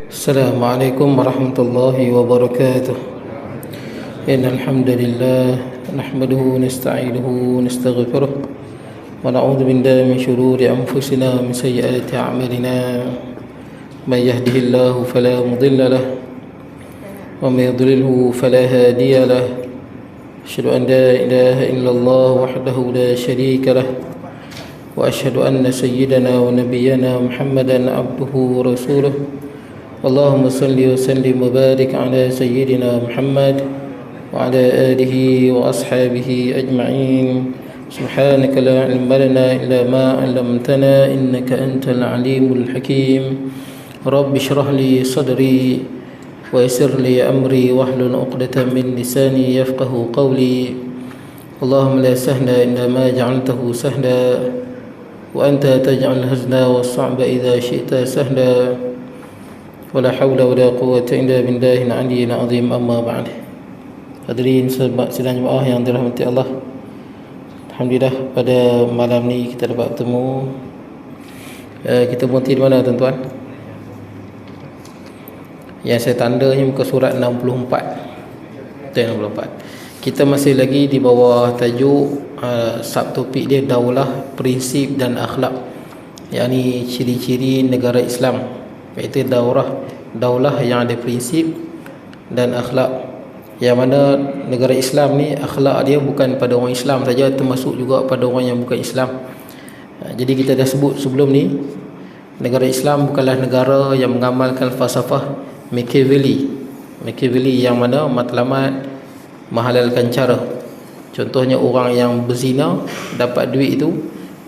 السلام عليكم ورحمة الله وبركاته. إن الحمد لله نحمده ونستعينه ونستغفره ونعوذ بالله من شرور أنفسنا ومن سيئات أعمالنا. من يهده الله فلا مضل له ومن يضلله فلا هادي له. أشهد أن لا إله إلا الله وحده لا شريك له وأشهد أن سيدنا ونبينا محمدا عبده ورسوله. اللهم صل وسلم وبارك على سيدنا محمد وعلى آله وأصحابه أجمعين. سبحانك لا علم لنا إلا ما علمتنا إنك أنت العليم الحكيم. رب اشرح لي صدري ويسر لي أمري واحلل عقدة من لساني يفقه قولي. اللهم لا سهل إلا ما جعلته سهلا وأنت تجعل الحزن والصعب إذا شئت سهلا. ولا حول ولا قوة إلا بالله العلي العظيم. أما بعد. Hadirin sidang jemaah yang dirahmati Allah, alhamdulillah pada malam ni kita dapat bertemu. Kita berhenti di mana tuan-tuan? Yang saya tandanya muka surat 64. 64. Kita masih lagi di bawah tajuk subtopik dia daulah, prinsip dan akhlak, yakni ciri-ciri negara Islam, iaitu daulah yang ada prinsip dan akhlak. Yang mana negara Islam ni akhlak dia bukan pada orang Islam saja, termasuk juga pada orang yang bukan Islam. Jadi kita dah sebut sebelum ni, negara Islam bukanlah negara yang mengamalkan falsafah Machiavelli yang mana matlamat menghalalkan cara. Contohnya orang yang berzina dapat duit itu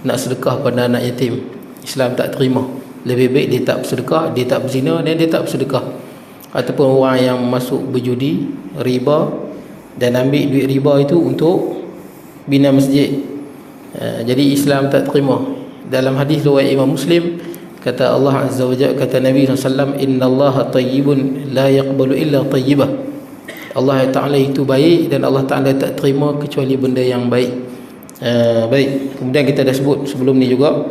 nak sedekah pada anak yatim. Islam tak terima. Lebih baik dia tak bersedekah, dia tak berzina dan dia tak bersedekah. Ataupun orang yang masuk berjudi, riba, dan ambil duit riba itu untuk bina masjid. Jadi Islam tak terima. Dalam hadis riwayat Imam Muslim, kata Allah Azza wa Jalla, kata Nabi SAW, innallaha tayyibun la yaqbalu illa tayyibah. Allah Ta'ala itu baik dan Allah Ta'ala tak terima kecuali benda yang baik. Baik. Kemudian kita dah sebut sebelum ni juga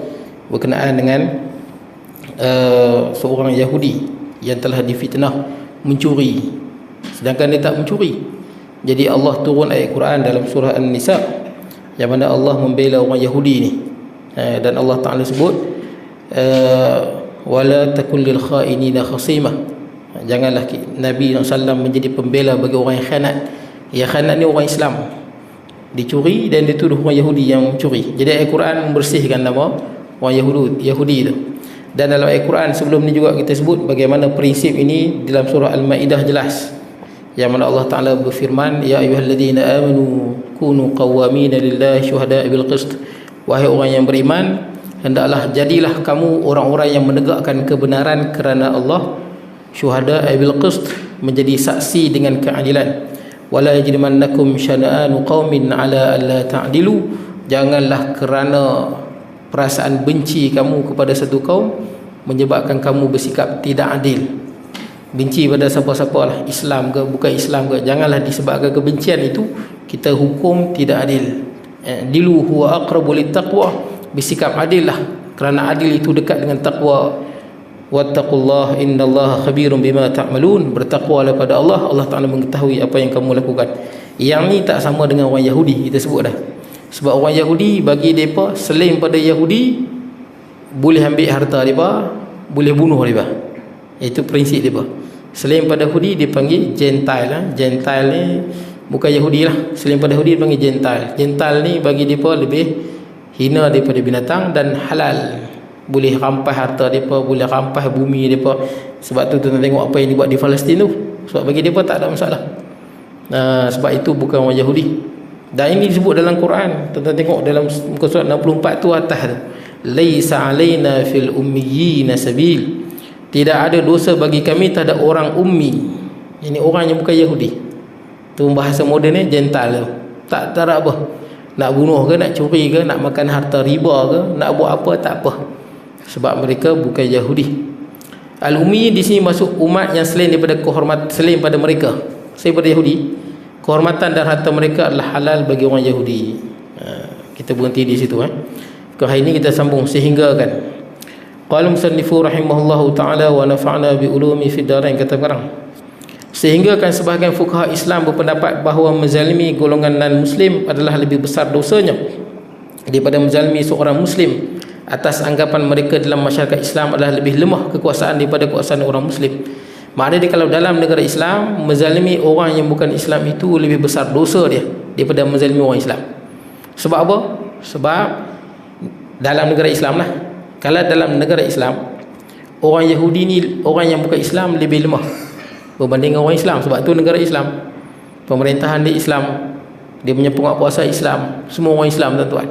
berkenaan dengan seorang Yahudi yang telah difitnah mencuri, sedangkan dia tak mencuri. Jadi Allah turun ayat Quran dalam surah An-Nisa yang mana Allah membela orang Yahudi ni, dan Allah Ta'ala sebut wala takul lil khainina khasimah. Janganlah Nabi SAW menjadi pembela bagi orang yang khianat. Yang khianat ni orang Islam, dicuri dan dituduh orang Yahudi yang mencuri. Jadi ayat Quran membersihkan nama orang Yahudi itu. Dan dalam ayat Quran sebelum ni juga kita sebut bagaimana prinsip ini dalam surah Al-Maidah jelas, yang mana Allah Ta'ala berfirman, ya ayyuhalladzina amanu kunu qawwamina lillahi syuhada'a bil qist. Wahai orang yang beriman, hendaklah jadilah kamu orang-orang yang menegakkan kebenaran kerana Allah, syuhada'a bil qist, menjadi saksi dengan keadilan. Wala yajrimannakum syana'anu qaumin ala alla ta'dilu. Janganlah kerana perasaan benci kamu kepada satu kaum menyebabkan kamu bersikap tidak adil. Benci pada siapa-siapa lah, Islam ke bukan Islam ke, janganlah disebabkan kebencian itu kita hukum tidak adil. Dilu huwa aqrabu littaqwa, bersikap adil lah, kerana adil itu dekat dengan takwa. Wattaqullah innallaha khabirum bima ta'malun. Bertakwalah pada Allah, Allah Ta'ala mengetahui apa yang kamu lakukan. Yang ni tak sama dengan orang Yahudi, kita sebut dah. Sebab orang Yahudi, bagi mereka selain pada Yahudi boleh ambil harta mereka, boleh bunuh mereka. Itu prinsip mereka. Selain pada Yahudi dia panggil Gentile lah. Gentile ni bukan Yahudi lah. Selain pada Yahudi dia panggil Gentile. Gentile ni bagi mereka lebih hina daripada binatang dan halal. Boleh rampas harta mereka, boleh rampas bumi mereka. Sebab tu tuan tengok apa yang dibuat di Palestin tu. Sebab bagi mereka tak ada masalah. Sebab itu bukan orang Yahudi. Dan ini disebut dalam Quran. Tuan-tuan tengok dalam muka surat 64 tu atas tu, laisa alaina fil ummiyina sabil. Tidak ada dosa bagi kami terhadap orang ummi. Ini orang yang bukan Yahudi. Tu bahasa moden ni Gentile. Tak ada apa. Nak bunuh ke, nak curi ke, nak makan harta riba ke, nak buat apa tak apa. Sebab mereka bukan Yahudi. Al-ummi di sini masuk umat yang selain daripada selain pada mereka, selain pada Yahudi. Kehormatan dan harta mereka adalah halal bagi orang Yahudi. Kita berhenti di situ. Hari ini kita sambung sehingga kan Qala musannifu rahimahullahu ta'ala wa nafa'na bi ulumi fid darain, kata sekarang, sehingga kan sebahagian fuqaha Islam berpendapat bahawa menzalimi golongan non-muslim adalah lebih besar dosanya daripada menzalimi seorang muslim, atas anggapan mereka dalam masyarakat Islam adalah lebih lemah kekuasaan daripada kekuasaan orang muslim. Maknanya kalau dalam negara Islam, menzalimi orang yang bukan Islam itu lebih besar dosa dia daripada menzalimi orang Islam. Sebab apa? Sebab dalam negara Islam lah, kalau dalam negara Islam, orang Yahudi ni, orang yang bukan Islam lebih lemah berbanding orang Islam. Sebab tu negara Islam, pemerintahan dia Islam, dia punya penguatkuasa Islam, semua orang Islam, tuan-tuan.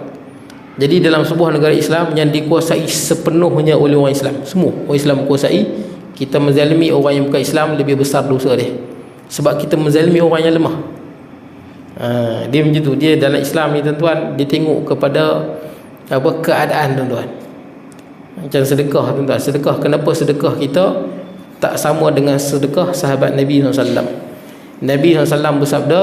Jadi dalam sebuah negara Islam yang dikuasai sepenuhnya oleh orang Islam, semua orang Islam kuasai, kita menzalimi orang yang bukan Islam lebih besar dosa dia, sebab kita menzalimi orang yang lemah. Dia macam tu. Dia dalam Islam ni, tuan-tuan, dia tengok kepada apa keadaan, tuan-tuan. Macam sedekah, tuan-tuan. Sedekah, kenapa sedekah kita tak sama dengan sedekah sahabat Nabi SAW? Nabi SAW bersabda,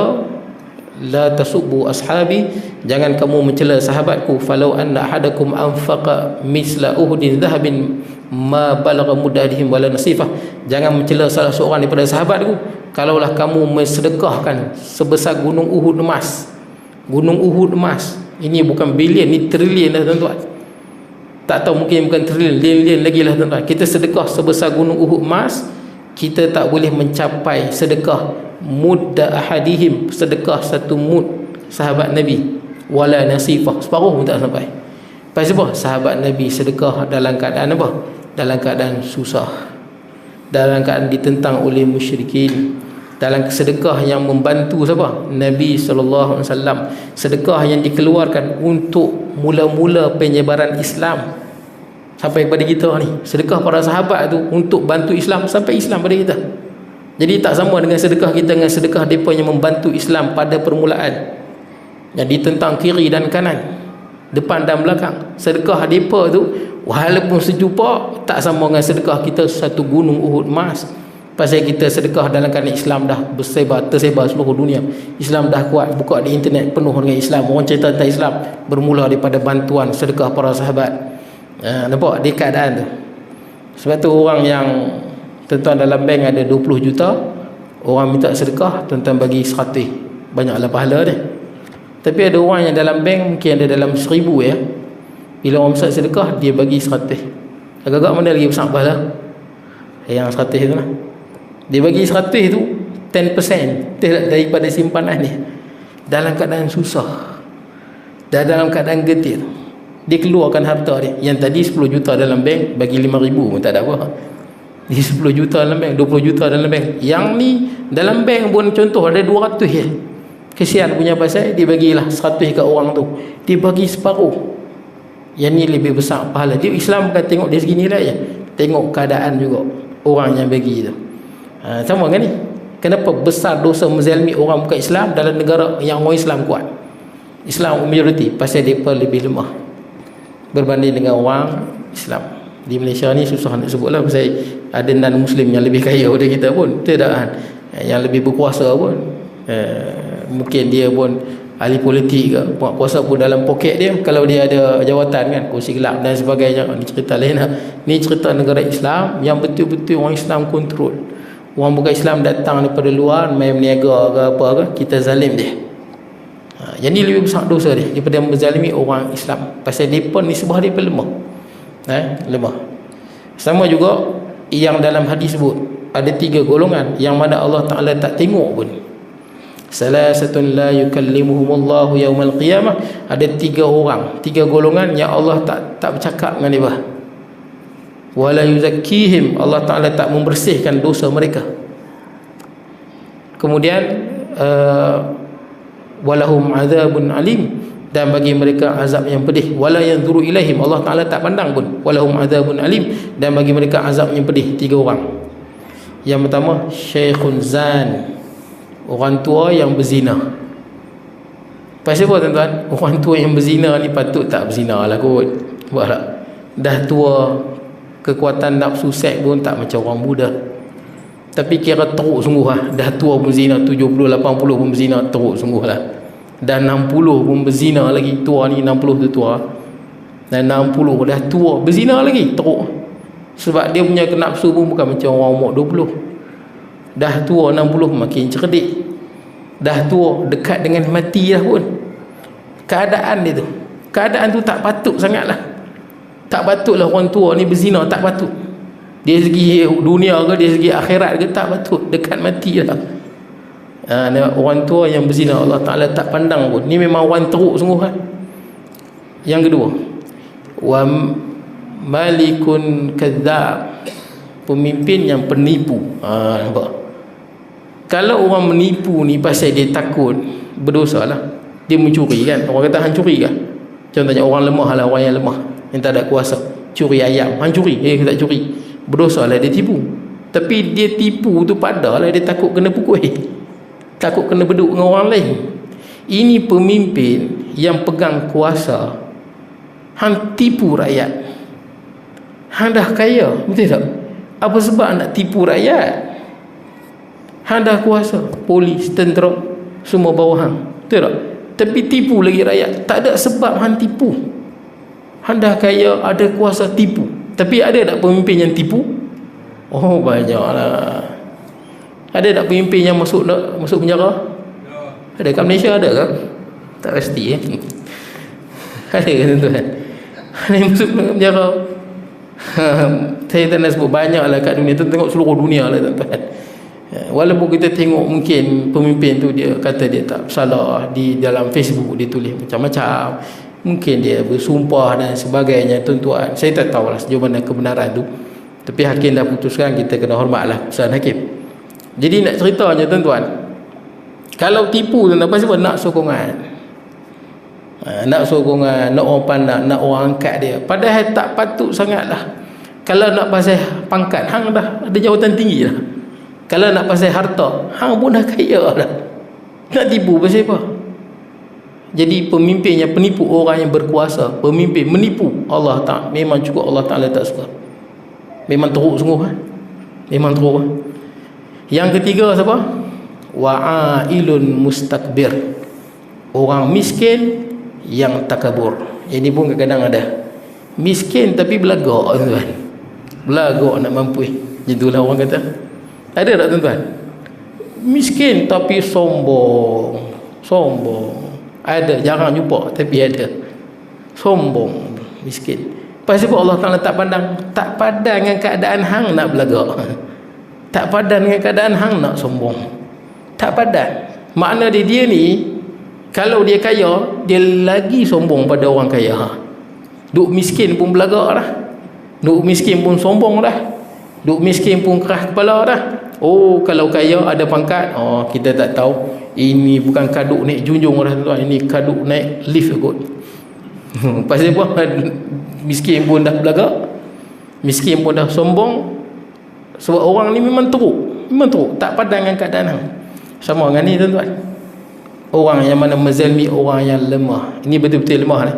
la tasubbu ashabi, jangan kamu mencela sahabatku, falau anna ahadakum anfaqa misla uhudin dhahabin ma balagha mudadihim wala nasifah, jangan mencela salah seorang daripada sahabatku kalaulah kamu mensedekahkan sebesar gunung Uhud emas. Gunung Uhud emas, ini bukan bilion, ni trilion lah, tuan-tuan. Tak tahu, mungkin bukan trilion, lian-lian lagi lah, tuan-tuan. Kita sedekah sebesar gunung Uhud emas, kita tak boleh mencapai sedekah mudda ahadihim, sedekah satu mud sahabat Nabi, wala nasifah, separuh pun tak sampai. Pasal apa? Sahabat Nabi sedekah dalam keadaan apa? Dalam keadaan susah, dalam keadaan ditentang oleh musyrikin, dalam sedekah yang membantu siapa? Nabi SAW. Sedekah yang dikeluarkan untuk mula-mula penyebaran Islam sampai kepada kita ni. Sedekah para sahabat tu untuk bantu Islam sampai Islam pada kita. Jadi tak sama dengan sedekah kita dengan sedekah mereka yang membantu Islam pada permulaan, yang ditentang kiri dan kanan, depan dan belakang. Sedekah mereka tu walaupun sejupa, tak sama dengan sedekah kita satu gunung Uhud emas. Pasal kita sedekah dalam keadaan Islam dah tersebar seluruh dunia. Islam dah kuat, buka di internet penuh dengan Islam. Orang cerita tentang Islam bermula daripada bantuan sedekah para sahabat. Nampak di keadaan tu. Sebab tu orang yang, tuan-tuan, dalam bank ada 20 juta, orang minta sedekah, tuan-tuan bagi 100, banyaklah pahala dia. Tapi ada orang yang dalam bank mungkin ada dalam 1000 ya. Bila orang besar sedekah, dia bagi 100. Agak-agak mana lagi besar pahala? Yang 100 tu lah. Dia bagi 100 tu 10% daripada simpanan dia. Dalam keadaan susah, dan dalam keadaan getir, dia keluarkan harta dia. Yang tadi 10 juta dalam bank, bagi 5,000 pun tak ada apa. Dia 10 juta dalam bank, 20 juta dalam bank. Yang ni dalam bank pun contoh ada 200 je. Kesian punya pasal dia bagilah 100 kat orang tu, dia bagi separuh. Yang ni lebih besar pahala. Dia Islam bukan tengok dari segi nilai je, tengok keadaan juga orang yang bagi tu. Sama kan ni? Kenapa besar dosa menzalimi orang bukan Islam dalam negara yang orang Islam kuat, Islam majoriti? Pasal mereka lebih lemah berbanding dengan orang Islam. Di Malaysia ni susah nak sebut lah, pasal ada non-Muslim yang lebih kaya daripada kita pun, tidak kan? Yang lebih berkuasa pun, mungkin dia pun ahli politik ke, kuasa pun dalam poket dia, kalau dia ada jawatan kan, kursi gelap dan sebagainya. Ni cerita lain lah. Ni cerita negara Islam yang betul-betul orang Islam kontrol. Orang bukan Islam datang daripada luar main berniaga ke apa ke, kita zalim dia. Yang ni lebih besar dosa dia daripada menzalimi orang Islam. Pasal mereka nisbah dia lemah, lemah. Sama juga yang dalam hadis sebut ada 3 golongan yang mana Allah Ta'ala tak tengok pun. Salasatun la yukallimuhumullahu yaumal qiyamah. Ada 3 orang, 3 golongan yang Allah tak bercakap dengan mereka. Wala yuzakkihim, Allah Ta'ala tak membersihkan dosa mereka. Kemudian walahum azabun alim, dan bagi mereka azab yang pedih. Wala yanzuru ilaihim, Allah Ta'ala tak pandang pun. Walahum azabun alim, dan bagi mereka azab yang pedih. 3 orang. Yang pertama, syekhun zan, orang tua yang berzina. Pasal apa, tuan-tuan? Orang tua yang berzina ni patut tak berzina lah kot. Sebab tak? Dah tua, kekuatan nafsu seks pun tak macam orang muda. Tapi kira teruk sungguh lah. Dah tua pun berzina, 70, 80 pun berzina, teruk sungguh lah. Dan 60 pun berzina lagi. Tua ni 60 tu tua, dan 60 dah tua berzina lagi, teruk. Sebab dia punya nafsu pun bukan macam orang umur 20. Dah tua 60 makin cerdik. Dah tua dekat dengan mati dah pun. Keadaan dia tu, keadaan tu tak patut sangatlah. Tak patutlah orang tua ni berzina, tak patut. Dari segi dunia ke, dari segi akhirat ke, tak patut. Dekat mati dah. Orang tua yang berzina, Allah Ta'ala tak pandang pun. Ni memang orang teruk sungguh kan. Yang kedua, wa malikun kadzab, pemimpin yang penipu. Nampak? Kalau orang menipu ni pasal dia takut berdosa lah. Dia mencuri kan. Orang kata hang curi kan. Contohnya orang lemah lah, orang yang lemah, yang tak ada kuasa, curi ayam, hang curi, tak curi, berdosa lah, dia tipu. Tapi dia tipu tu padalah dia takut kena pukul, takut kena beduk dengan orang lain. Ini pemimpin yang pegang kuasa, hang tipu rakyat. Hang dah kaya, betul tak? Apa sebab nak tipu rakyat? Hang dah kuasa, polis, tentera, semua bawah hang, betul tak? Tapi tipu lagi rakyat. Tak ada sebab hang tipu. Hang dah kaya, ada kuasa, tipu. Tapi ada tak pemimpin yang tipu? Oh, banyaklah. Ada tak pemimpin yang masuk penjara? Ada kat Malaysia, ada ke? Tak pasti Ada ke tuan-tuan? Ada yang masuk penjara? Saya tak nak sebut, banyaklah kat dunia. Tengok seluruh dunia lah tuan-tuan. Walaupun kita tengok mungkin pemimpin tu dia kata dia tak salah, di dalam Facebook dia tulis macam-macam, mungkin dia bersumpah dan sebagainya, tuan-tuan, saya tak tahulah sejauh mana kebenaran tu. Tapi hakim dah putuskan, kita kena hormatlah putusan hakim. Jadi nak ceritanya tuan-tuan, kalau tipu tuan-tuan, pasal apa? Nak sokongan, nak sokongan, nak orang pandang, nak orang angkat dia, padahal tak patut sangatlah. Kalau nak pasal pangkat, hang dah ada jawatan tinggi lah. Kalau nak pasal harta, hang pun dah kaya dah. Nak tipu pasal apa? Jadi pemimpin yang penipu, orang yang berkuasa, pemimpin menipu, Allah Ta'ala memang cukup, Allah Ta'ala tak suka. Memang teruk sungguh kan? Memang teruk kan? Yang ketiga siapa? Wa'ailun mustakbir, orang miskin yang takabur. Ini pun kadang-kadang ada miskin tapi belagak tuan. Belagak nak mampu. Itulah orang kata. Ada tak tuan-tuan? Miskin tapi sombong. Ada, jarang jumpa tapi ada. Sombong, miskin. Pasal apa Allah Ta'ala tak pandang? Tak padan dengan keadaan hang nak belagak. Tak padan dengan keadaan hang nak sombong. Tak padan. Makna dia ni, kalau dia kaya, dia lagi sombong pada orang kaya. Duk miskin pun belagak dah. Duk miskin pun sombong dah. Duk miskin pun keras kepala dah. Oh, kalau kaya ada pangkat, oh kita tak tahu. Ini bukan kaduk naik junjung dah tuan, ini kaduk naik lift kot. Pasal apa? Miskin pun dah belagak, miskin pun dah sombong. Sebab orang ni memang teruk, tak padan dengan keadaan hang. Sama dengan ni tuan-tuan, orang yang mana menzalimi orang yang lemah. Ini betul-betul lemah ni.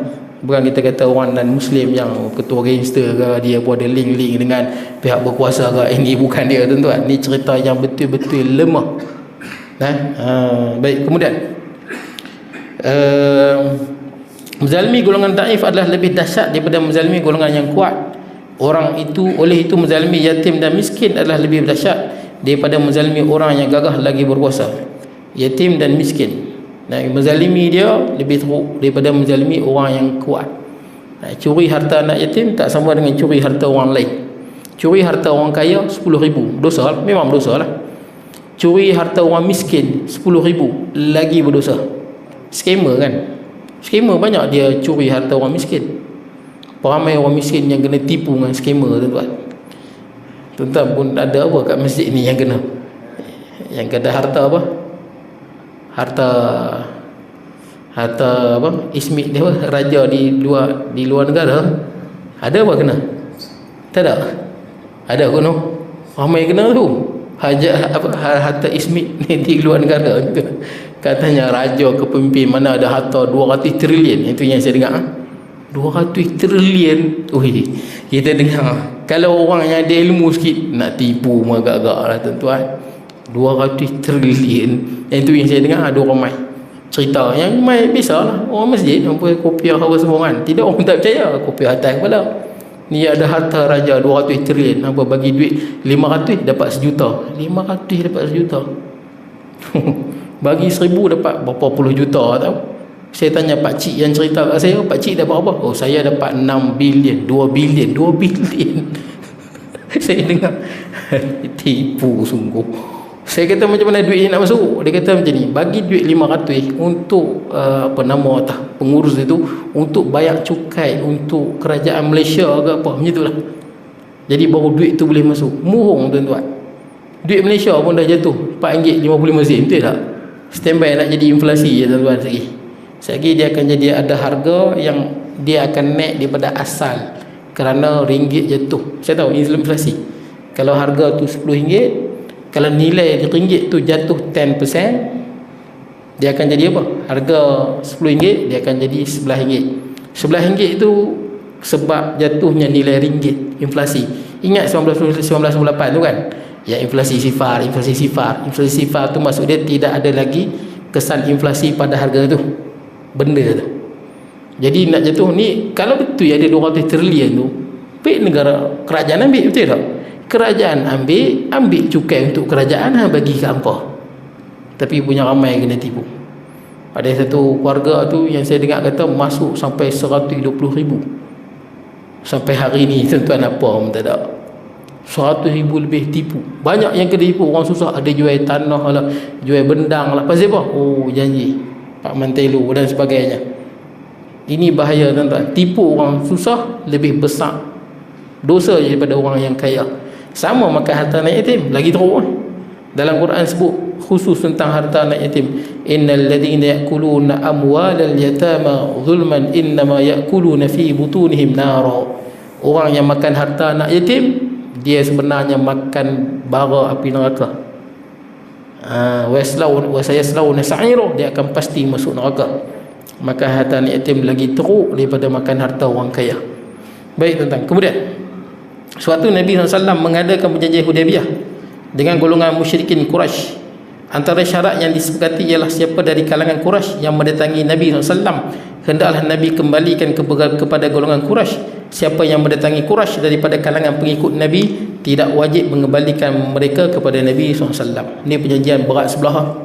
Bukan kita kata orang non-Muslim yang ketua gangster ke, dia pun ada link-link dengan pihak berkuasa ke. Ini bukan dia tuan-tuan. Ini cerita yang betul-betul lemah. Baik, kemudian menzalimi golongan daif adalah lebih dahsyat daripada menzalimi golongan yang kuat. Orang itu, oleh itu menzalimi yatim dan miskin adalah lebih dahsyat daripada menzalimi orang yang gagah lagi berkuasa. Yatim dan miskin, menzalimi dia lebih teruk daripada menzalimi orang yang kuat. Curi harta anak yatim tak sama dengan curi harta orang lain. Curi harta orang kaya 10,000, dosa, memang berdosa lah. Curi harta orang miskin 10,000, lagi berdosa. Scammer kan, scammer banyak dia curi harta orang miskin. Ramai orang miskin yang kena tipu dengan scammer tuan-tuan. Tuan-tuan pun ada apa kat masjid ni yang kena, yang kata harta apa, harta apa, ismit dia apa, raja di luar negara, ada apa kena? Tak ada. Ada kono ramai kena tu. Harta ismit ni di luar negara tu. Katanya raja ke pemimpin mana ada harta 200 trilion. Itu yang saya dengar. 200 trilion. Ui, kita dengar. Kalau orang yang ada ilmu sikit nak tipu agak-agak lah tuan-tuan. 200 trilion. Itu yang saya dengar ada orang mai cerita. Yang mai biasalah orang masjid, apa kopiah apa semua kan. Tidak, orang tak percaya kopiah atas kepala. Ni ada harta raja 200 trilion, apa bagi duit 500 dapat 1 juta, 500 dapat 1 juta. Bagi 1000 dapat berapa puluh juta tahu. Saya tanya pak cik yang cerita kat saya, pak cik dapat apa? Oh, saya dapat 6 bilion, 2 bilion, 2 bilion. Saya dengar tipu sungguh. Saya kata macam mana duit ni nak masuk? Dia kata macam ni, bagi duit 500 untuk pengurus itu untuk bayar cukai untuk kerajaan Malaysia ke apa, macam itulah. Jadi baru duit tu boleh masuk. Murung tuan-tuan. Duit Malaysia pun dah jatuh RM4.55, betul tak? Standby nak jadi inflasi ya tuan-tuan lagi. Sekali dia akan jadi ada harga yang dia akan naik daripada asal kerana ringgit jatuh. Saya tahu ini inflasi. Kalau harga tu RM10, kalau nilai ringgit tu jatuh 10%, dia akan jadi apa? Harga RM10 dia akan jadi RM11. RM11 itu sebab jatuhnya nilai ringgit, inflasi. Ingat 1998 tu kan? Ya, inflasi sifar. Inflasi sifar tu maksud dia tidak ada lagi kesan inflasi pada harga tu, benda tu. Jadi nak jatuh ni, kalau betul ada 200 trilion tu, baik negara, kerajaan ambil, betul tak? Kerajaan ambil cukai untuk kerajaan, bagi ke hampa. Tapi punya ramai kena tipu. Ada satu keluarga tu yang saya dengar kata masuk sampai 120,000. Sampai hari ni tuan-tuan apa pun tak ada. 100,000 lebih tipu. Banyak yang kena tipu, orang susah. Ada jual tanah lah, jual bendang lah. Pasal apa? Oh, janji Pak Mantelu dan sebagainya. Ini bahaya tuan-tuan. Tipu orang susah lebih besar dosa daripada orang yang kaya. Sama makan harta anak yatim, lagi teruk. Dalam Quran sebut khusus tentang harta anak yatim, innal ladzina ya'kuluna amwalal yatama zulman innama ya'kuluna fi butunihim nara. Orang yang makan harta anak yatim, dia sebenarnya makan bara api neraka. Wa sayaslawna sa'ira, dia akan pasti masuk neraka. Makan harta anak yatim lagi teruk daripada makan harta orang kaya. Baik tuan-tuan. Kemudian suatu Nabi SAW mengadakan perjanjian Hudaybiyah dengan golongan musyrikin Quraisy. Antara syarat yang disepakati ialah siapa dari kalangan Quraisy yang mendatangi Nabi SAW, hendaklah Nabi kembalikan kepada golongan Quraisy. Siapa yang mendatangi Quraisy daripada kalangan pengikut Nabi, tidak wajib mengembalikan mereka kepada Nabi SAW. Ini perjanjian berat sebelah.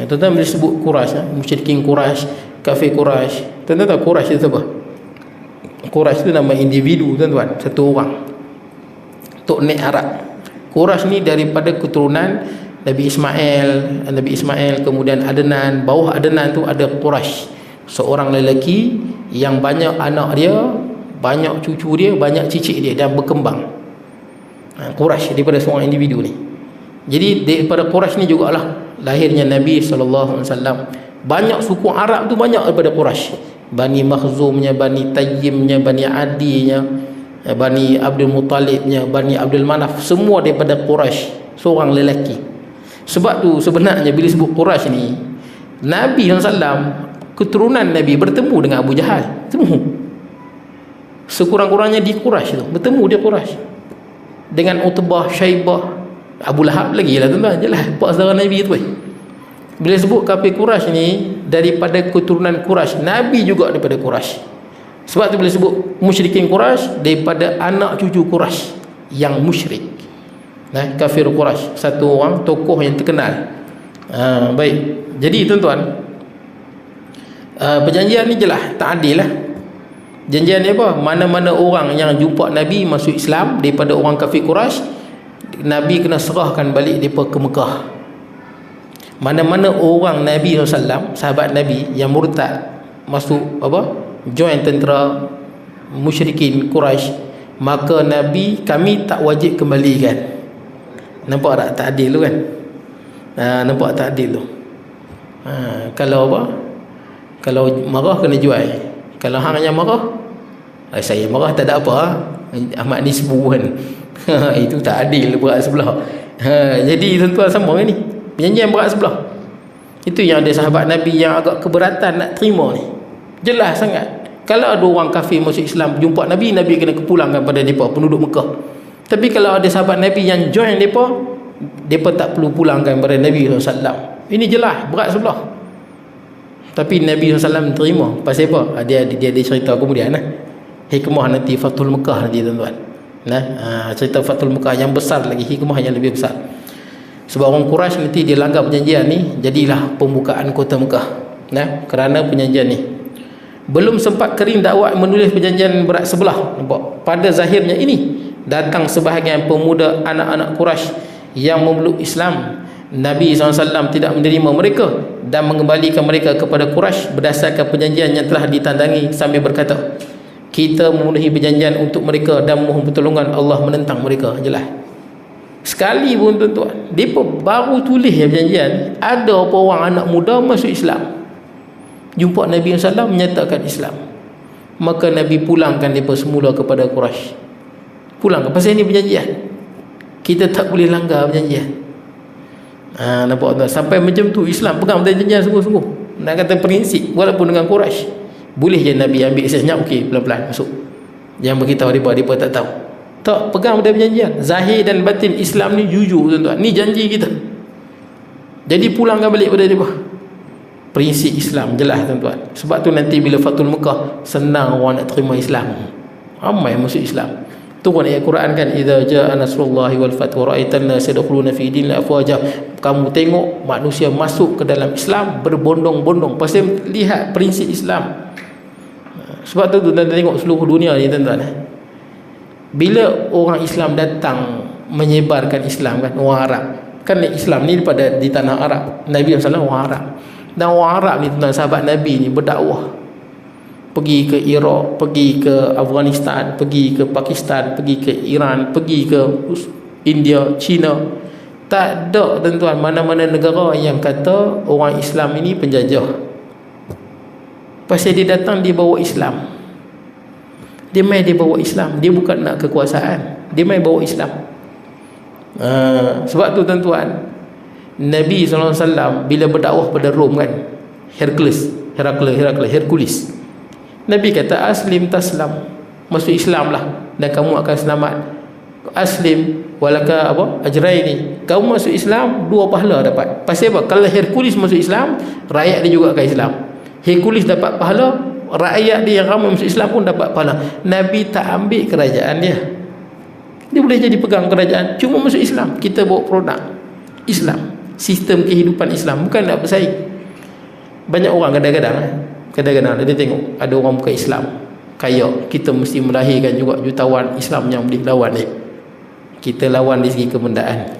Tuan-tuan boleh sebut Quraisy, musyrikin Quraisy, kafir Quraisy. Tuan-tuan tahu Quraisy itu apa? Quraisy itu nama individu tuan-tuan, satu orang. Tok Nek Arab. Quraisy ni daripada keturunan Nabi Ismail, kemudian Adnan. Bawah Adnan tu ada Quraisy, seorang lelaki yang banyak anak dia, banyak cucu dia, banyak cicit dia, dan berkembang. Quraisy daripada seorang individu ni. Jadi daripada Quraisy ni jugalah lahirnya Nabi SAW. Banyak suku Arab tu banyak daripada Quraisy. Bani Makhzumnya, Bani Tayyimnya, Bani Adinya, Bani Abdul Muttalibnya, Bani Abdul Manaf, semua daripada Quraisy, seorang lelaki. Sebab tu sebenarnya bila sebut Quraisy ni, Nabi SAW, keturunan Nabi bertemu dengan Abu Jahal, bertemu. Sekurang-kurangnya di Quraisy tu, bertemu dia Quraisy. Dengan Utbah, Syaibah, Abu Lahab lagi lah tuan-tuan, jelas pak saudara Nabi tu. Bila sebut kafir Quraisy ni daripada keturunan Quraisy, Nabi juga daripada Quraisy. Sebab tu bila sebut musyrikin Quraisy, daripada anak cucu Quraisy yang musyrik. Kafir Quraisy, satu orang tokoh yang terkenal. Baik. Jadi tuan-tuan, perjanjian ni jelas tak adil lah. Janjian ni apa? Mana-mana orang yang jumpa Nabi masuk Islam daripada orang kafir Quraisy, Nabi kena serahkan balik mereka ke Mekah. Mana-mana orang Nabi SAW, sahabat Nabi yang murtad, masuk join tentera musyrikin Quraisy, maka Nabi kami tak wajib kembalikan. Nampak tak? Tak adil tu kan? Nampak tak adil tu? Kalau kalau marah kena jual. Kalau hang yang marah, saya marah tak ada apa, Ahmad ni sebu kan. Itu tak adil, berat sebelah. Jadi tuan-tuan sama kan ni, perjanjian berat sebelah. Itu yang ada sahabat Nabi yang agak keberatan nak terima ni. Jelas sangat. Kalau ada orang kafir masuk Islam jumpa Nabi, Nabi kena kepulangkan pada mereka, penduduk Mekah. Tapi kalau ada sahabat Nabi yang join mereka tak perlu pulangkan pada Nabi SAW. Ini jelas berat sebelah. Tapi Nabi SAW terima. Pasal apa? Dia ada cerita kemudian lah. hikmah nanti Fathul Mekah nanti tuan-tuan. Cerita Fathul Mekah yang besar lagi, hikmah yang lebih besar. Sebab orang Quraisy nanti dia langgar perjanjian ni, jadilah pembukaan kota Mekah. Kerana perjanjian ni. Belum sempat kering dakwah menulis perjanjian berat sebelah. Nampak? Pada zahirnya ini datang sebahagian pemuda anak-anak Quraisy yang memeluk Islam. Nabi SAW tidak menerima mereka dan mengembalikan mereka kepada Quraisy berdasarkan perjanjian yang telah ditandangi, sambil berkata, kita memenuhi perjanjian untuk mereka dan mohon pertolongan Allah menentang mereka. Jelas sekali pun tuan-tuan, mereka baru tulis perjanjian, ada apa orang anak muda masuk Islam, jumpa Nabi SAW menyatakan Islam, maka Nabi pulangkan mereka semula kepada Quraisy. Pulangkan, pasal ini perjanjian, kita tak boleh langgar perjanjian. Nampak tuan, sampai macam tu Islam pegang perjanjian sungguh-sungguh, nak kata prinsip, walaupun dengan Quraisy. Boleh je Nabi ambil senyap, okey, pelan-pelan masuk, jangan beritahu mereka tak tahu. Tak, pegang pada perjanjian. Zahir dan batin Islam ni jujur tuan-tuan, ni janji kita, jadi pulangkan balik pada mereka. Prinsip Islam jelas tuan-tuan. Sebab tu nanti bila Fathul Mekah, senang orang nak terima Islam, ramai masuk Islam. Turun ayat Quran kan, idza jaa nasrullahi wal fath wa ra'aitan nas yadkhuluna fi dinil afwaja. Kamu tengok manusia masuk ke dalam Islam berbondong-bondong, pasal lihat prinsip Islam. Sebab tu tuan-tuan tengok seluruh dunia ni tuan-tuan, bila orang Islam datang menyebarkan Islam kan, orang Arab kan, Islam ni daripada di tanah Arab, Nabi SAW orang Arab, dan orang Arab ni tuan-tuan, sahabat Nabi ni berdakwah, pergi ke Iraq, pergi ke Afghanistan, pergi ke Pakistan, pergi ke Iran, pergi ke India, China. Tak ada tuan-tuan mana-mana negara yang kata orang Islam ini penjajah. Pasal dia datang, dia bawa Islam, dia main, dia bawa Islam, dia bukan nak kekuasaan, dia main bawa Islam. Sebab tu tuan-tuan, Nabi SAW bila berdakwah pada Rom kan, Hercules, Nabi kata aslim taslam, masuk Islam lah dan kamu akan selamat. Aslim walaka ajraini, kamu masuk Islam 2 pahala dapat. Pasal apa? Kalau Hercules masuk Islam, rakyat dia juga akan Islam. Hercules dapat pahala, rakyat dia yang ramai masuk Islam pun dapat pahala. Nabi tak ambil kerajaan dia, dia boleh jadi pegang kerajaan, cuma masuk Islam. Kita bawa produk Islam, sistem kehidupan Islam, bukan nak bersaing. Banyak orang kadang-kadang dia tengok ada orang bukan Islam kaya, kita mesti melahirkan juga jutawan Islam yang boleh lawan dia. Kita lawan dari segi kebendaan.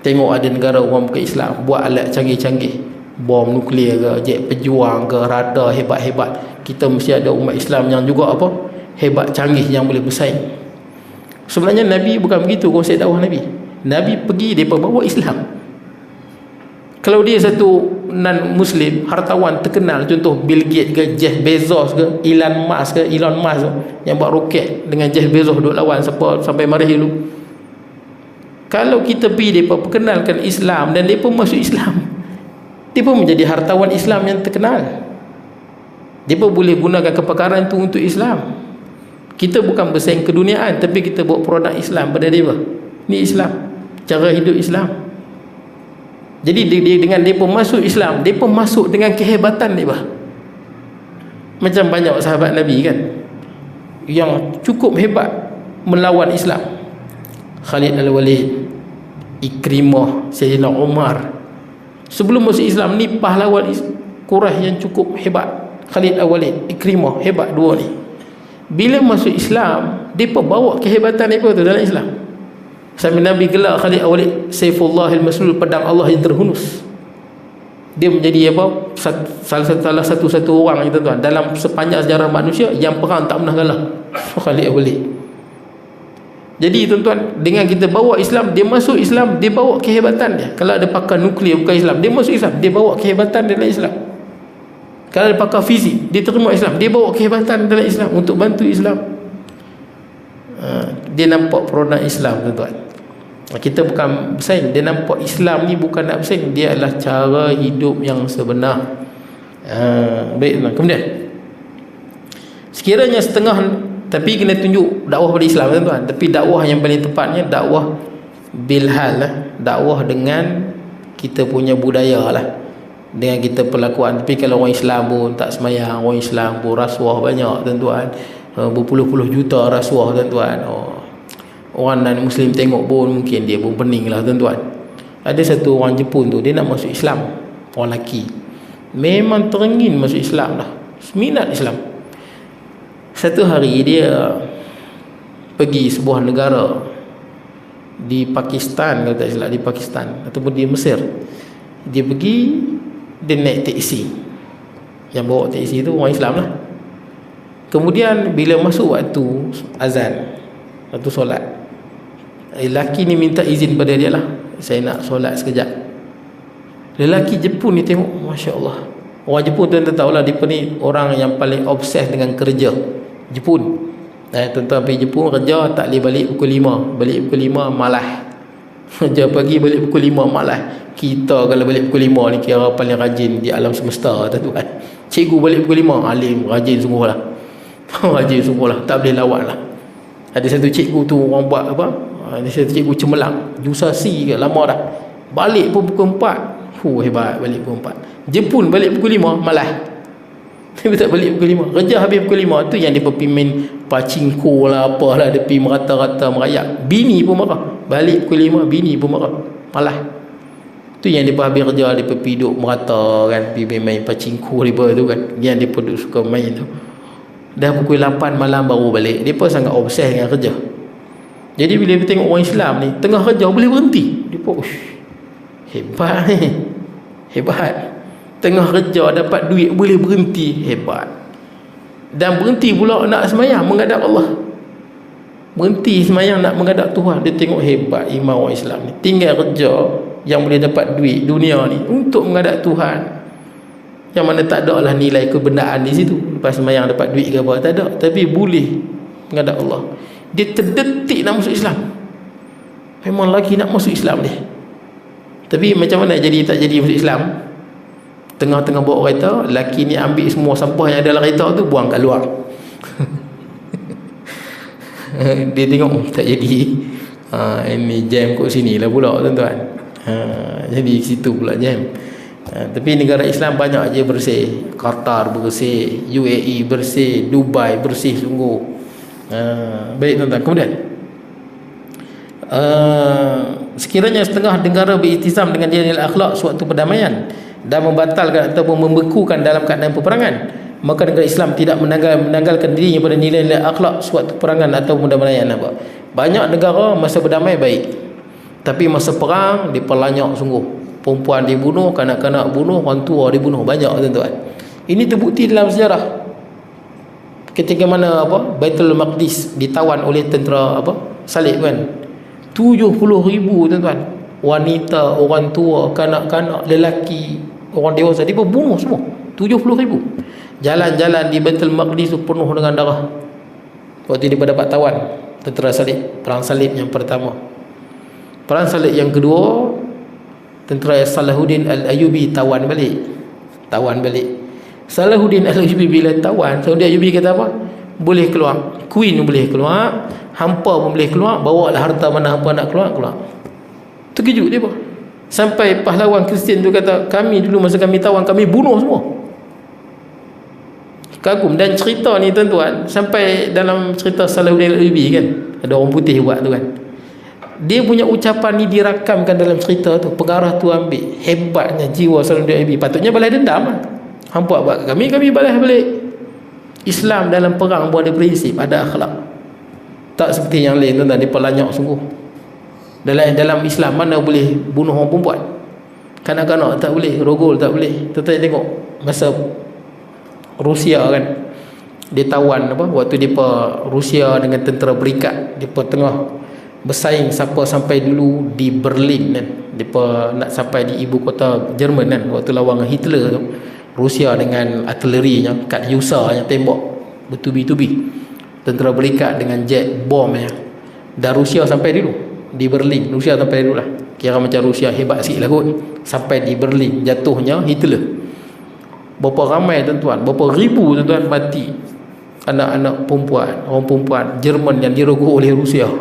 Tengok ada negara orang bukan Islam buat alat canggih-canggih, bom nuklear ke, jet pejuang ke, radar hebat-hebat. Kita mesti ada umat Islam yang juga hebat, canggih, yang boleh bersaing. Sebenarnya Nabi bukan begitu konsep dakwah Nabi. Nabi pergi, dia bawa Islam. Kalau dia satu non-Muslim, hartawan terkenal, contoh Bill Gates ke, Jeff Bezos ke, Elon Musk yang buat roket dengan Jeff Bezos duk lawan sampai marah dulu. Kalau kita pergi, mereka perkenalkan Islam dan mereka masuk Islam, dia pun menjadi hartawan Islam yang terkenal. Dia pun boleh gunakan kepakaran itu untuk Islam. Kita bukan bersaing keduniaan, tapi kita buat produk Islam pada dia. Ni Islam, cara hidup Islam. Jadi dengan dia pun masuk Islam, dia pun masuk dengan kehebatan dia. Macam banyak sahabat Nabi kan yang cukup hebat melawan Islam. Khalid Al-Walid, Ikrimah, Sayyidina Umar. Sebelum masuk Islam ni pahlawan Quraisy yang cukup hebat. Khalid Al-Walid, Ikrimah, hebat dua ni. Bila masuk Islam, dia pun bawa kehebatan dia tu dalam Islam. Sampai Nabi gelar Khalid Al-Walid Saifullahil Maslul, pedang Allah yang terhunus. Dia menjadi salah satu orang itu tuan dalam sepanjang sejarah manusia yang perang tak pernah kalah. Khalid Al-Walid. Jadi tuan-tuan, dengan kita bawa Islam, dia masuk Islam, dia bawa kehebatan dia. Kalau ada pakar nuklear bukan Islam, dia masuk Islam, dia bawa kehebatan dalam Islam. Kalau ada pakar fizik, dia terima Islam, dia bawa kehebatan dalam Islam untuk bantu Islam. Dia nampak produk Islam tuan-tuan. Kita bukan bersaing, dia nampak Islam ni bukan nak bersaing, dia adalah cara hidup yang sebenar. Baik tuan. Kemudian sekiranya setengah, tapi kena tunjuk dakwah pada Islam tuan-tuan. Tapi dakwah yang paling tepatnya dakwah bilhal lah, dakwah dengan kita punya budaya lah, dengan kita perlakuan. Tapi kalau orang Islam pun tak semayang, orang Islam pun rasuah banyak tuan-tuan, berpuluh-puluh juta rasuah tuan-tuan. Orang non-Muslim tengok pun mungkin dia pun pening lah tuan-tuan. Ada satu orang Jepun tu, dia nak masuk Islam, orang lelaki, memang teringin masuk Islam dah, minat Islam. Satu hari dia pergi sebuah negara di Pakistan, kalau tak silap di Pakistan ataupun di Mesir. Dia pergi, dia naik teksi, yang bawa teksi tu orang Islam lah. Kemudian bila masuk waktu azan, waktu solat, lelaki ni minta izin pada dia lah, saya nak solat sekejap. Lelaki Jepun ni tengok, Masya Allah, orang Jepun tuan-tuan tahulah, dia ni orang yang paling obses dengan kerja. Jepun, tuan-tuan pergi Jepun kerja tak boleh balik pukul 5, balik pukul 5 malah. Kerja pagi balik pukul 5 malah. Kita kalau balik pukul 5 ni kira paling rajin di alam semesta tuan-tuan. Cikgu balik pukul 5, alim rajin sungguh lah. Rajin sungguh lah, tak boleh lawat lah. Ada satu cikgu tu orang buat apa, ada satu cikgu cemerlang, jusasi ke lama dah, balik pun pukul 4. Hebat, balik pukul 4. Jepun balik pukul 5 malah. Dia tak balik pukul 5, kerja habis pukul 5. Tu yang dia pergi main pachinko lah, apalah, dia pergi merata-rata merayak. Bini pun marah, balik pukul 5 bini pun marah malah. Tu yang dia habis kerja, dia pergi duduk merata kan, pergi main pachinko dia tu kan, yang dia pun suka main tu. Dah pukul 8 malam baru balik. Dia pun sangat obses dengan kerja. Jadi bila dia tengok orang Islam ni tengah kerja boleh berhenti, dia pun hebat ni, hebat. Tengah kerja dapat duit boleh berhenti, hebat. Dan berhenti pula nak semayang menghadap Allah, berhenti semayang nak menghadap Tuhan. Dia tengok hebat iman orang Islam ni, tinggal kerja yang boleh dapat duit dunia ni untuk menghadap Tuhan, yang mana tak ada lah nilai kebenaran di situ. Lepas semayang dapat duit ke apa, tak ada, tapi boleh menghadap Allah. Dia terdetik nak masuk Islam, memang lagi nak masuk Islam dia. Tapi macam mana jadi tak jadi masuk Islam? Tengah-tengah bawa kereta, lelaki ni ambil semua sampah yang ada dalam kereta tu, buang kat luar. Dia tengok tak jadi, ini jam kat sini lah pula tuan-tuan. Jadi situ pula jam. Tapi negara Islam banyak je bersih. Qatar bersih, UAE bersih, Dubai bersih sungguh. Baik tuan-tuan. Kemudian sekiranya setengah negara beriltizam dengan nilai akhlak suatu perdamaian dan membatalkan ataupun membekukan dalam keadaan peperangan, maka negara Islam tidak menanggalkan dirinya pada nilai-nilai akhlak suatu peperangan atau perdamaian. Banyak negara masa berdamai baik, tapi masa perang diperlanyak sungguh. Perempuan dibunuh, kanak-kanak bunuh, orang tua dibunuh, banyak tuan-tuan. Ini terbukti dalam sejarah. Ketika mana Baitul Maqdis ditawan oleh tentera salib kan, 70,000 tuan-tuan, wanita, orang tua, kanak-kanak, lelaki, orang dewasa dibunuh semua, 70,000. Jalan-jalan di Baitul Maqdis tu penuh dengan darah. Waktu dia dapat tawan tentera salib, perang salib yang pertama. Perang salib yang kedua, tentera Salahuddin Al-Ayyubi tawan balik. Salahuddin Al-Ayyubi bila tawan, Salahuddin Al-Ayyubi kata apa? Boleh keluar, Queen boleh keluar, hampa pun boleh keluar, bawa lah harta mana hampa nak keluar. Terkejut dia pun. Sampai pahlawan Kristian tu kata, kami dulu masa kami tawan, kami bunuh semua. Kagum. Dan cerita ni tuan-tuan, sampai dalam cerita Salahuddin Al-Ayyubi kan, ada orang putih buat tu kan, dia punya ucapan ni dirakamkan dalam cerita tu, pengarah tu ambil. Hebatnya jiwa Salahuddin Al-Ayyubi. Patutnya balas dendam lah, hampa buat kami balas balik. Islam dalam perang pun ada prinsip, ada akhlak. Tak seperti yang lain tuan-tuan, dia pelanyak sungguh. Dalam Islam mana boleh bunuh orang perempuan, kanak-kanak tak boleh, rogol tak boleh. Tuan-tuan tengok masa Rusia kan, dia tawan waktu depa Rusia dengan tentera berikat, depa tengah bersaing siapa sampai dulu di Berlin kan. Depa nak sampai di ibu kota Jerman kan, waktu lawan Hitler tu. Rusia dengan artilerinya, Katyusha yang tembak bertubi-tubi, tentera berikat dengan jet bomnya. Dan Rusia sampai dulu di Berlin. Rusia sampai dulu lah, kira macam Rusia hebat sikit lah kot. Sampai di Berlin, jatuhnya Hitler. Berapa ramai tuan-tuan, berapa ribu tuan-tuan mati, anak-anak perempuan, orang perempuan Jerman yang dirogol oleh Rusia,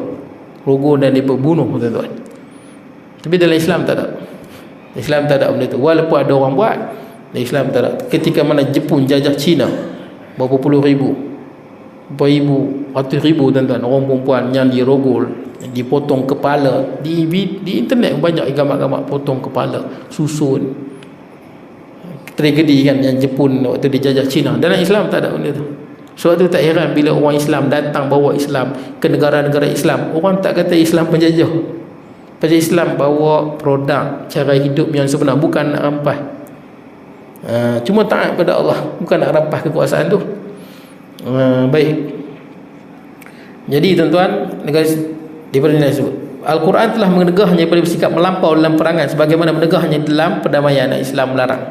rogol dan dibunuh tuan-tuan. Tapi dalam Islam tak ada. Islam tak ada benda tu. Walaupun ada orang buat, Islam tak ada. Ketika mana Jepun jajah China, berapa puluh ribu beribu, ratus ribu tuan-tuan orang perempuan yang dirogol, dipotong kepala. Di internet banyak gambar-gambar potong kepala, susun. Tragedi kan yang Jepun waktu dijajah Cina. Dalam Islam tak ada benda tu. Sebab tu tak heran bila orang Islam datang bawa Islam ke negara-negara Islam, orang tak kata Islam penjajah. Pasal Islam bawa produk cara hidup yang sebenar, bukan nak rampas. Cuma taat pada Allah, bukan nak rampas kekuasaan tu. Baik. Jadi tuan-tuan, negara daripada ini disebut Al-Quran telah menegahnya daripada bersikap melampau dalam perangan, sebagaimana menegahnya dalam perdamaian. Islam melarang.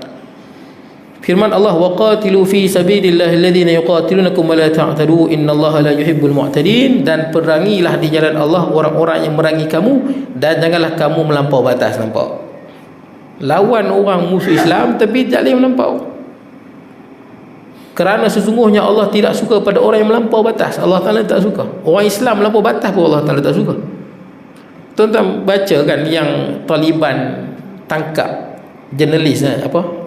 Firman Allah, waqatilu fi sabilillahi alladhina yuqatilunakum wa la ta'tadu innallaha la yuhibbul mu'tadin, dan perangilah di jalan Allah orang-orang yang merangi kamu, dan janganlah kamu melampau batas. Nampak? Lawan orang musuh Islam tapi tak boleh melampau. Kerana sesungguhnya Allah tidak suka pada orang yang melampau batas. Allah Ta'ala tak suka. Orang Islam melampau batas pun Allah Ta'ala tak suka. Tuan-tuan baca kan yang Taliban tangkap jurnalis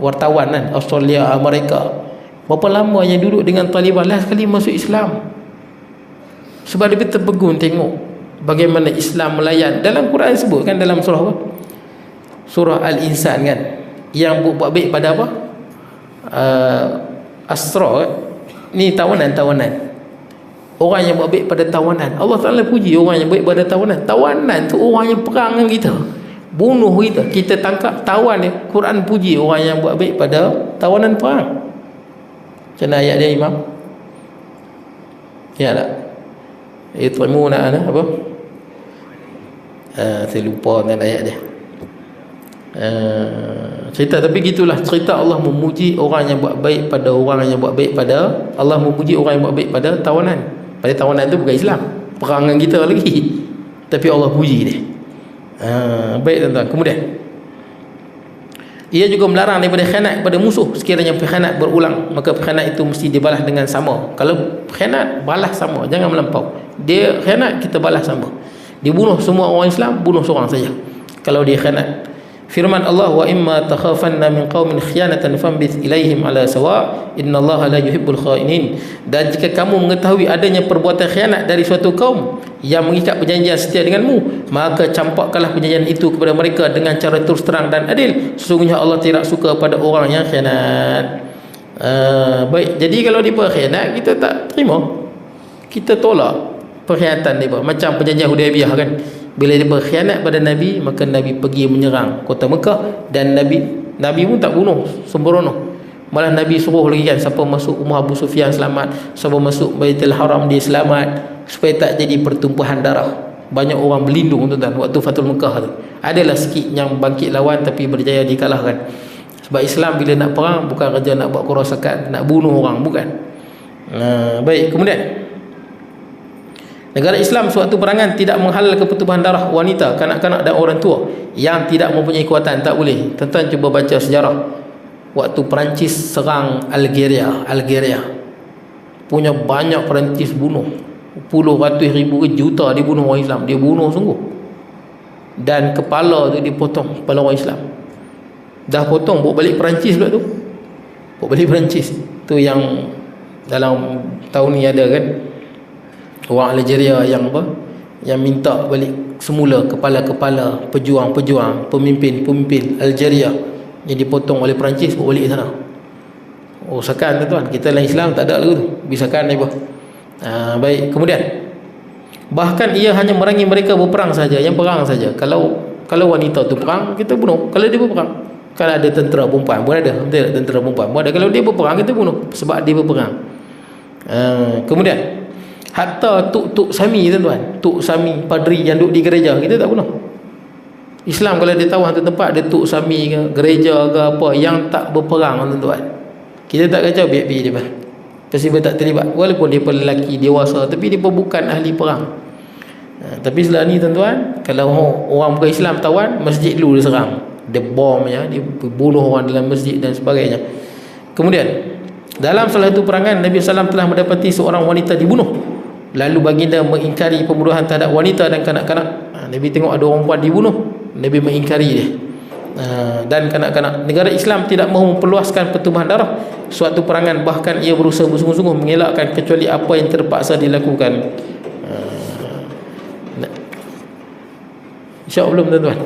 wartawan kan, Australia, Amerika. Berapa lama yang duduk dengan Taliban, last kali masuk Islam. Sebab dia terpegun tengok bagaimana Islam melayan. Dalam Quran sebut kan, dalam surah apa? Surah Al-Insan kan, yang buat baik pada apa? Asra ni tawanan. Orang yang buat baik pada tawanan, Allah Ta'ala puji orang yang baik pada tawanan. Tawanan tu orang yang perang dengan kita, bunuh kita tangkap, tawan dia. Quran puji orang yang buat baik pada tawanan perang. Macam mana ayat dia, Imam? Ya tak? Yut'imuna apa? Saya lupa dengan ayat dia. Cerita, tapi gitulah cerita Allah memuji orang yang buat baik pada orang yang buat baik pada Allah, memuji orang yang buat baik pada tawanan. Pada tawanan tu bukan Islam, perang dengan kita lagi, tapi Allah puji dia. Baik tuan-tuan. Kemudian ia juga melarang daripada khianat kepada musuh. Sekiranya khianat berulang, maka khianat itu mesti dibalas dengan sama. Kalau khianat, balas sama, jangan melampau. Dia khianat, kita balas sama. Dia bunuh semua orang Islam, bunuh seorang saja kalau dia khianat. Firman Allah, wa imma takhafanna min qaumin khiyanatan fambith ilaihim ala sawa innallaha la yuhibbul khainin. Dan jika kamu mengetahui adanya perbuatan khianat dari suatu kaum yang mengikat perjanjian setia denganmu, maka campakkanlah perjanjian itu kepada mereka dengan cara terus terang dan adil. Sesungguhnya Allah tidak suka pada orang yang khianat. Baik, jadi kalau dia berkhianat, kita tak terima, kita tolak perkhianatan dia. Macam perjanjian Hudaybiyah kan, bila dia berkhianat pada Nabi, maka Nabi pergi menyerang kota Mekah, dan Nabi pun tak bunuh sembrono. Malah Nabi suruh lagi kan, siapa masuk rumah Abu Sufyan selamat, siapa masuk Baitul Haram dia selamat, supaya tak jadi pertumpahan darah. Banyak orang berlindung tuan-tuan waktu Fatul Mekah tu. Adalah sikit yang bangkit lawan tapi berjaya dikalahkan. Sebab Islam bila nak perang bukan kerja nak buat kerosakan, nak bunuh orang, bukan. Baik, kemudian negara Islam suatu perangan tidak menghalalkan pertumpahan darah wanita, kanak-kanak dan orang tua yang tidak mempunyai kekuatan, tak boleh. Tuan-tuan cuba baca sejarah waktu Perancis serang Algeria punya banyak Perancis bunuh, puluh ratus ribu ke juta dia bunuh orang Islam. Dia bunuh sungguh, dan kepala tu dipotong, kepala orang Islam dah potong, bawa balik Perancis pula tu, bawa balik Perancis tu. Yang dalam tahun ni ada kan orang Algeria yang yang minta balik semula kepala-kepala pejuang-pejuang, pemimpin Algeria yang dipotong oleh Perancis, bawa balik sana. Sakan tuan-tuan, kita dalam Islam tak ada lagu tu, bisakan ni baik, kemudian bahkan ia hanya merangi mereka berperang saja, yang perang saja. Kalau wanita tu perang, kita bunuh. Kalau dia berperang, kalau ada tentera perempuan pun ada, betul tak? Tentera perempuan pun ada. Kalau dia berperang, kita bunuh sebab dia berperang. Kemudian hatta tuk sami tuan-tuan, tuk sami padri yang duduk di gereja, kita tak bunuh. Islam kalau dia tahu satu tempat ada tuk sami ke gereja ke apa yang tak berperang tuan-tuan, kita tak kacau, biar dia pasti dia tak terlibat, walaupun dia pun lelaki dewasa tapi dia pun bukan ahli perang. Tapi setelah ni tuan-tuan, kalau orang bukan Islam tawan, masjid dulu dia serang, dia bom ya, dia bunuh orang dalam masjid dan sebagainya. Kemudian dalam salah satu perangan, Nabi SAW telah mendapati seorang wanita dibunuh. Lalu baginda mengingkari pembunuhan terhadap wanita dan kanak-kanak. Nabi tengok ada orang perempuan dibunuh, Nabi mengingkari dia. Dan kanak-kanak. Negara Islam tidak mahu memperluaskan pertumpahan darah suatu perangan, bahkan ia berusaha bersungguh-sungguh mengelakkan kecuali apa yang terpaksa dilakukan. InsyaAllah belum tuan-tuan?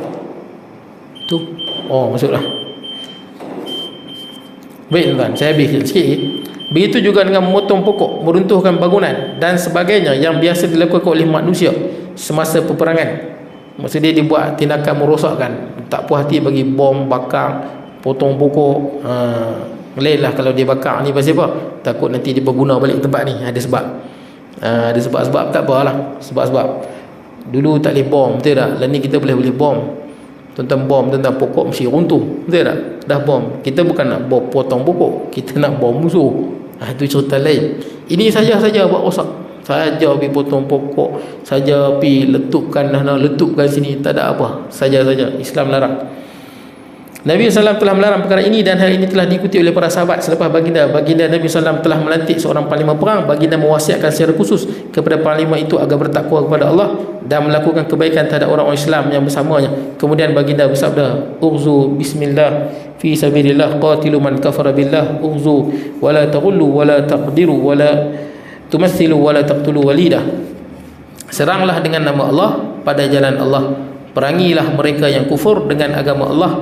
Tu. Oh, masuklah. Baik tuan-tuan, saya habis sikit. Begitu juga dengan memotong pokok, meruntuhkan bangunan dan sebagainya yang biasa dilakukan oleh manusia semasa peperangan. Maksudnya dia buat tindakan merosakkan, tak puas hati bagi bom, bakar, potong pokok. Lainlah kalau dia bakar ni pasal apa? Takut nanti dia berguna balik tempat ni. Ada sebab. Ada sebab-sebab, tak apalah. Sebab-sebab dulu tak boleh bom, betul tak? Lain ni kita boleh bom. Tentang bom, tentang pokok mesti runtuh, betul tak? Dah bom, kita bukan nak bom potong pokok, kita nak bom musuh. Itu cerita lain. Ini saja buat rosak, saja pergi potong pokok, saja pergi letupkan sini, tak ada apa, saja Islam larang. Nabi SAW telah melarang perkara ini dan hal ini telah diikuti oleh para sahabat selepas baginda Nabi SAW telah melantik seorang panglima perang. Baginda mewasiatkan secara khusus kepada panglima itu agar bertakwa kepada Allah dan melakukan kebaikan terhadap orang-orang Islam yang bersamanya. Kemudian baginda bersabda, "Ughzu bismillah fi sabilillah qatilu man kafara billah, ughzu wala taghullu wala taqdiru wala tumathilu wala taqtulu walidah." Seranglah dengan nama Allah pada jalan Allah, perangilah mereka yang kufur dengan agama Allah.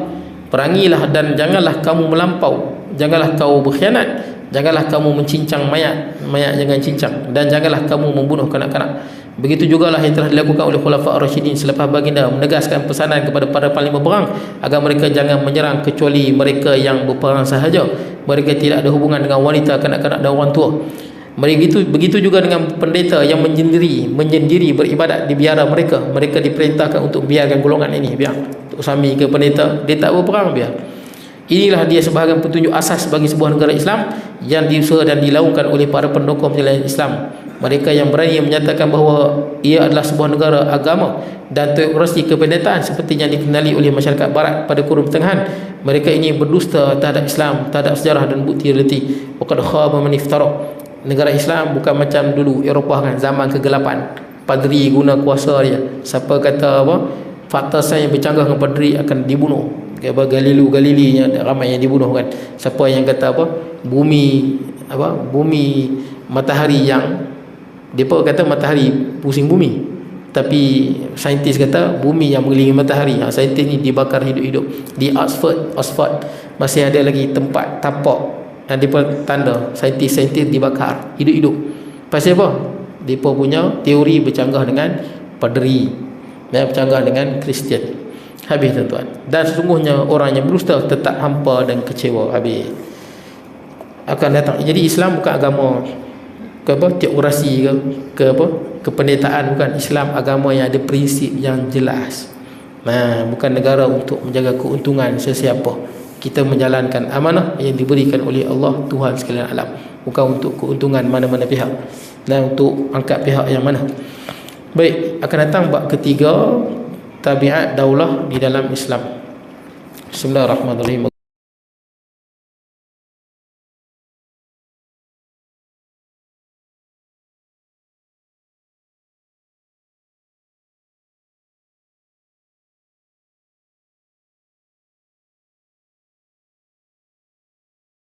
Perangilah dan janganlah kamu melampau, janganlah kamu berkhianat, janganlah kamu mencincang mayat jangan cincang, dan janganlah kamu membunuh kanak-kanak. Begitu jugalah yang telah dilakukan oleh Khulafa' Ar-Rasyidin selepas baginda menegaskan pesanan kepada para panglima perang agar mereka jangan menyerang kecuali mereka yang berperang sahaja. Mereka tidak ada hubungan dengan wanita, kanak-kanak dan orang tua. Begitu juga dengan pendeta yang menyendiri beribadat di biara mereka diperintahkan untuk biarkan golongan ini, biar Usami ke pendeta, dia tak berperang, biar. Inilah dia sebahagian petunjuk asas bagi sebuah negara Islam yang diusaha dan dilakukan oleh para pendukung penilaian Islam. Mereka yang berani menyatakan bahawa ia adalah sebuah negara agama dan teokrasi kependetaan seperti yang dikenali oleh masyarakat barat pada kurun pertengahan. Mereka ini berdusta terhadap Islam, terhadap sejarah dan bukti realiti. Waqad khaba man iftara. Negara Islam bukan macam dulu Eropah kan, zaman kegelapan, padri guna kuasa dia. Siapa kata apa, fakta sains yang bercanggah dengan padri akan dibunuh. Galilei ramai yang dibunuh kan. Siapa yang kata apa, bumi matahari yang depa kata matahari pusing bumi, tapi saintis kata bumi yang mengelilingi matahari. Saintis ni dibakar hidup-hidup. Di Oxford masih ada lagi tempat tapak yang depa tanda saintis dibakar hidup-hidup. Pasal apa? Depa punya teori bercanggah dengan padri dan bercanggah dengan Kristian. Habis tuan-tuan. Dan sesungguhnya orang yang berdusta tetap hampa dan kecewa. Habis akan datang. Jadi Islam bukan agama teokrasi ke kependetaan, bukan. Islam agama yang ada prinsip yang jelas. Bukan negara untuk menjaga keuntungan sesiapa. Kita menjalankan amanah yang diberikan oleh Allah Tuhan sekalian alam, bukan untuk keuntungan mana-mana pihak dan untuk angkat pihak yang mana. Baik, akan datang bab ketiga, tabiat daulah di dalam Islam. Bismillahirrahmanirrahim.